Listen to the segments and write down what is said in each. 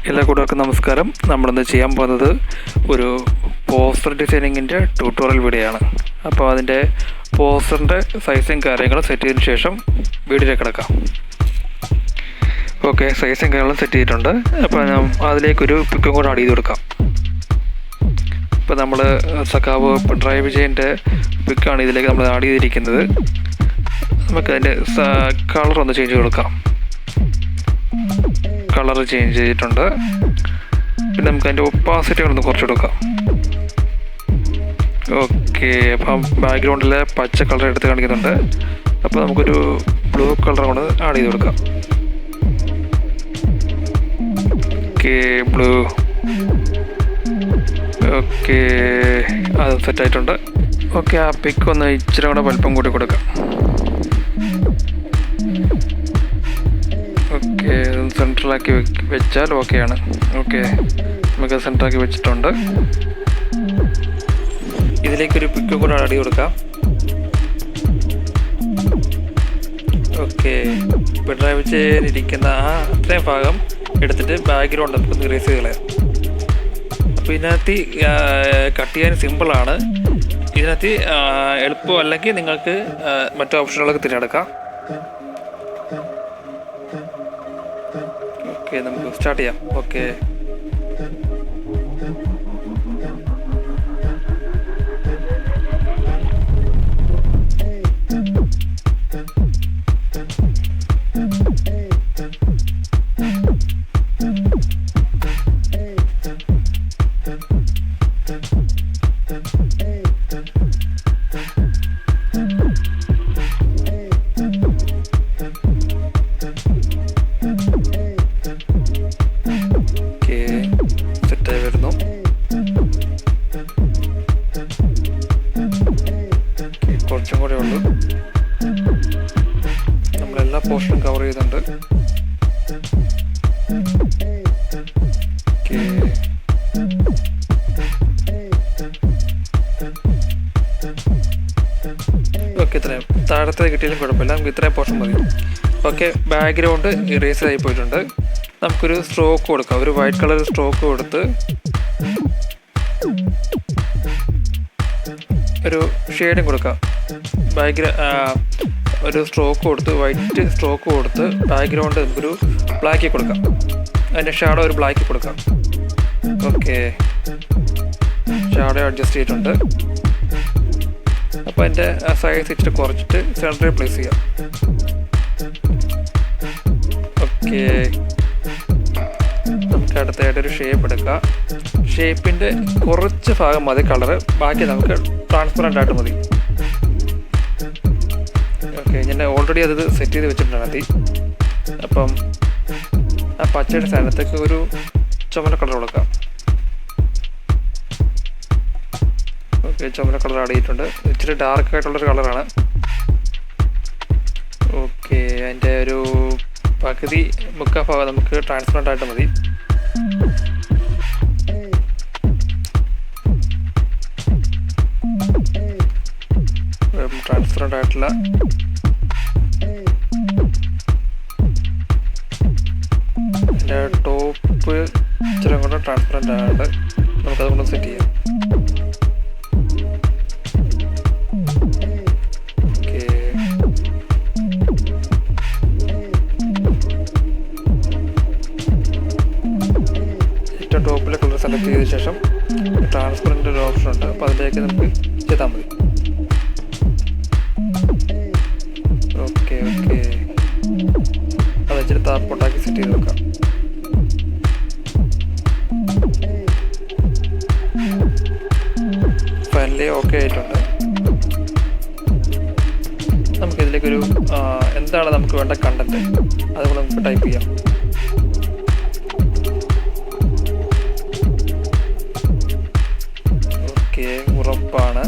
എല്ലാ കൂട്ടുകാർക്കും നമസ്കാരം. നമ്മളിന്ന് ചെയ്യാൻ പോകുന്നത് ഒരു പോസ്റ്റർ ഡിസൈനിങ്ങിൻ്റെ ട്യൂട്ടോറിയൽ വീഡിയോ ആണ്. അപ്പോൾ അതിൻ്റെ പോസ്റ്ററിൻ്റെ സൈസും കാര്യങ്ങളും സെറ്റ് ചെയ്തതിന് ശേഷം വീഡിയോയിലേക്ക് കിടക്കാം. ഓക്കെ, സൈസും കാര്യങ്ങളും സെറ്റ് ചെയ്തിട്ടുണ്ട്. അപ്പോൾ അതിലേക്കൊരു പിക്കും കൂടെ ആഡ് ചെയ്ത് കൊടുക്കാം. ഇപ്പോൾ നമ്മൾ സഖാവ് പിണറായി വിജയൻ്റെ പിക്കാണ് ഇതിലേക്ക് നമ്മൾ ആഡ് ചെയ്തിരിക്കുന്നത്. നമുക്കതിൻ്റെ കളറൊന്ന് ചേഞ്ച് കൊടുക്കാം. കളർ ചേഞ്ച് ചെയ്തിട്ടുണ്ട്. പിന്നെ നമുക്ക് അതിൻ്റെ ഒപ്പാസിറ്റി ഒന്ന് കുറച്ചെടുക്കാം. ഓക്കെ, അപ്പം ബാക്ക്ഗ്രൗണ്ടിലെ പച്ച കളർ എടുത്ത് കാണിക്കുന്നുണ്ട്. അപ്പോൾ നമുക്കൊരു ബ്ലൂ കളർ കൊണ്ട് ആഡ് ചെയ്ത് കൊടുക്കാം. Okay, blue. ഓക്കെ, അത് സെറ്റായിട്ടുണ്ട്. ഓക്കെ, ആ പിക്ക് ഒന്ന് ഇച്ചിരി കൂടെ വലിപ്പം കൂടി കൊടുക്കാം. ഓക്കെ, സെൻട്രലാക്കി വെച്ചാൽ ഓക്കെയാണ്. ഓക്കെ, നമുക്ക് സെൻട്രാക്കി വെച്ചിട്ടുണ്ട്. ഇതിലേക്കൊരു പിക്ക് കൂടെ ആഡ് ചെയ്ത് കൊടുക്കാം. ഓക്കെ, പിണറായി വിജയൻ ഇരിക്കുന്ന അത്രയും ഭാഗം എടുത്തിട്ട് ബാക്ക്ഗ്രൗണ്ട് നമുക്ക് ഇറേസ് ചെയ്ത് കളയാം. അപ്പോൾ ഇതിനകത്ത് കട്ട് ചെയ്യാൻ സിമ്പിളാണ്. ഇതിനകത്ത് എളുപ്പം അല്ലെങ്കിൽ നിങ്ങൾക്ക് മറ്റു ഓപ്ഷനുകളൊക്കെ തിരഞ്ഞെടുക്കാം. ഓക്കെ, നമുക്ക് സ്റ്റാർട്ട് ചെയ്യാം. ഓക്കെ, സെറ്റായി വരുന്നു. കുറച്ചും കൂടെ ഉള്ളു. നമ്മളെല്ലാ പോർഷനും കവർ ചെയ്തിട്ടുണ്ട്. ഓക്കെ, ഇത്രയും താഴത്തെ കിട്ടിയാലും കുഴപ്പമില്ല. നമുക്ക് ഇത്രയും പോർഷൻ മതി. ഓക്കെ, ബാക്ക്ഗ്രൗണ്ട് ഇറേസ് ആയി പോയിട്ടുണ്ട്. നമുക്കൊരു സ്ട്രോക്ക് കൊടുക്കാം. ഒരു വൈറ്റ് കളർ സ്ട്രോക്ക് കൊടുത്ത് ഒരു ഷെയ്ഡും കൊടുക്കാം. ഒരു സ്ട്രോക്ക് കൊടുത്ത് വൈറ്റ് സ്ട്രോക്ക് കൊടുത്ത് ബാക്ക്ഗ്രൗണ്ട് നമുക്കൊരു ബ്ലാക്കി കൊടുക്കാം. അതിൻ്റെ ഷാഡോ ഒരു ബ്ലാക്കി കൊടുക്കാം. ഓക്കെ, ഷാഡോ അഡ്ജസ്റ്റ് ചെയ്തിട്ടുണ്ട്. അപ്പോൾ അതിൻ്റെ സൈസ് ഇച്ചിരി കുറച്ചിട്ട് സെൻറ്ററിൽ പ്ലേസ് ചെയ്യാം. ഓക്കെ, നമുക്ക് അടുത്തായിട്ടൊരു ഷേപ്പ് എടുക്കാം. ഷേപ്പിൻ്റെ കുറച്ച് ഭാഗം മതി കളറ്, ബാക്കി നമുക്ക് ട്രാൻസ്പെറൻ്റ് ആയിട്ട് മതി. ഓക്കെ, ഞാൻ ഓൾറെഡി അത് സെറ്റ് ചെയ്ത് വെച്ചിട്ടുണ്ട് മതി. അപ്പം ആ പച്ചയുടെ സ്ഥാനത്തേക്ക് ഒരു ചുമല കളർ കൊടുക്കാം. ഓക്കെ, ചുമല കളർ ആഡ് ചെയ്തിട്ടുണ്ട്. ഇച്ചിരി ഡാർക്കായിട്ടുള്ളൊരു കളറാണ്. ഓക്കെ, അതിൻ്റെ ഒരു പകുതി മുക്കാൽ ഭാഗം നമുക്ക് ട്രാൻസ്പെറൻ്റ് ആയിട്ട് മതി. ട്രാൻസ്പെറൻ്റ് ആയിട്ടുള്ള അതിൻ്റെ ടോപ്പ് ഇച്ചിരി കൂടെ ട്രാൻസ്പെറൻ്റ് ആയിട്ട് നമുക്കത് കൊണ്ട് സെറ്റ് ചെയ്യാം. ഓക്കെ, ഏറ്റവും ടോപ്പിലെ കളർ സെലക്ട് ചെയ്ത ശേഷം ട്രാൻസ്പെറൻ്റ് ഒരു ഓപ്ഷൻ ഉണ്ട്. അപ്പോൾ അതിലേക്ക് നമുക്ക് ചെയ്താൽ മതി. ഓക്കെ, ഓക്കെ, അത് ഇച്ചിരി താപ്പോട്ടാക്കി സെറ്റ് ചെയ്ത് വെക്കാം. ഫൈനലി ഓക്കെ ആയിട്ടുണ്ട്. നമുക്കിതിലേക്കൊരു എന്താണ് നമുക്ക് വേണ്ട കണ്ടന്റ് അതുകൊണ്ട് നമുക്ക് ടൈപ്പ് ചെയ്യാം. ഓക്കെ, ഉറപ്പാണ്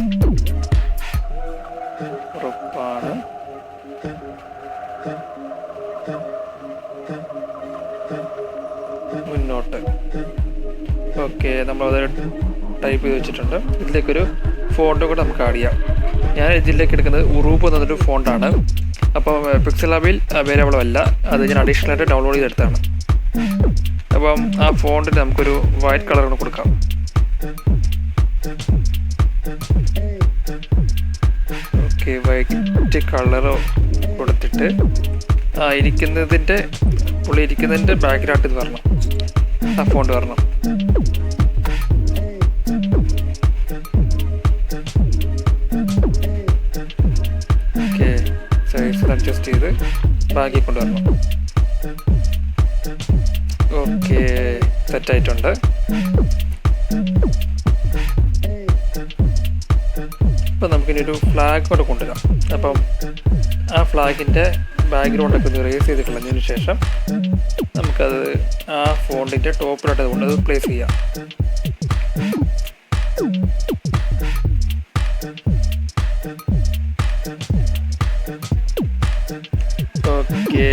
മുന്നോട്ട്. ഓക്കെ, നമ്മളത് ടൈപ്പ് ചെയ്ത് വെച്ചിട്ടുണ്ട്. ഇതിലേക്കൊരു ഫോണ്ട് കൂടെ നമുക്ക് ആഡ് ചെയ്യാം. ഞാൻ ഇതിലേക്ക് എടുക്കുന്നത് ഉറൂപ്പ് എന്നൊരു ഫോണ്ടാണ്. അപ്പോൾ പിക്സൽ ലാബിൽ അവൈലബിൾ അല്ല, അത് ഞാൻ അഡീഷണൽ ആയിട്ട് ഡൗൺലോഡ് ചെയ്തെടുത്താണ്. അപ്പം ആ ഫോണ്ടിന് നമുക്കൊരു വൈറ്റ് കളർ കൊടുക്കാം. ഓക്കെ, വൈറ്റ് കളർ കൊടുത്തിട്ട് പുള്ളി ഇരിക്കുന്നതിൻ്റെ ബാക്ക്ഗ്രൗണ്ട് ഇത് വരണം, ആ ഫോണ്ട് വരണം. ഓക്കെ, സൈസ് അഡ്ജസ്റ്റ് ചെയ്ത് ബാക്കി കൊണ്ടുവരണം. ഓക്കെ, സെറ്റായിട്ടുണ്ട്. അപ്പം നമുക്കിനി ഒരു ഫ്ലാഗ് കൂടെ കൊണ്ടുവരാം. അപ്പം ആ ഫ്ലാഗിൻ്റെ ബാക്ക്ഗ്രൗണ്ടൊക്കെ ഒന്ന് റേസ് ചെയ്ത് കളഞ്ഞതിന് ശേഷം നമുക്കത് ആ ഫോണ്ടിൻ്റെ ടോപ്പിലായിട്ട് കൊണ്ടത് പ്ലേസ് ചെയ്യാം. ഓക്കെ,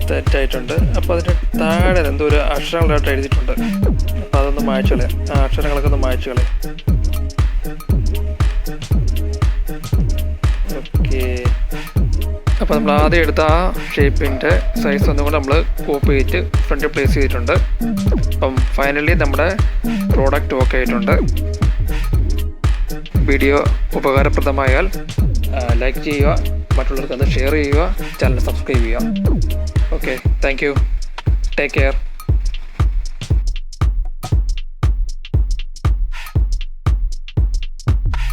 സെറ്റായിട്ടുണ്ട്. അപ്പോൾ അതിൻ്റെ താഴെ എന്തോ ഒരു അക്ഷരങ്ങളായിട്ട് എഴുതിയിട്ടുണ്ട്. അപ്പോൾ അതൊന്ന് മായ്ച്ചു കളയാം, ആ അക്ഷരങ്ങളൊക്കെ ഒന്ന് മായ്ച്ചു കളയാം. ഓക്കെ, അപ്പോൾ നമ്മൾ ആദ്യം എടുത്ത ആ ഷേപ്പിൻ്റെ സൈസ് ഒന്നും കൂടെ നമ്മൾ കോപ്പി ചെയ്തിട്ട് ഫ്രണ്ട് പ്ലേസ് ചെയ്തിട്ടുണ്ട്. അപ്പം ഫൈനലി നമ്മുടെ പ്രോഡക്റ്റ് ഓക്കെ ആയിട്ടുണ്ട്. വീഡിയോ ഉപകാരപ്രദമായാൽ ലൈക്ക് ചെയ്യുക, മറ്റുള്ളവർക്ക് അത് ഷെയർ ചെയ്യുക, ചാനൽ സബ്സ്ക്രൈബ് ചെയ്യുക. Okay, thank you, take care.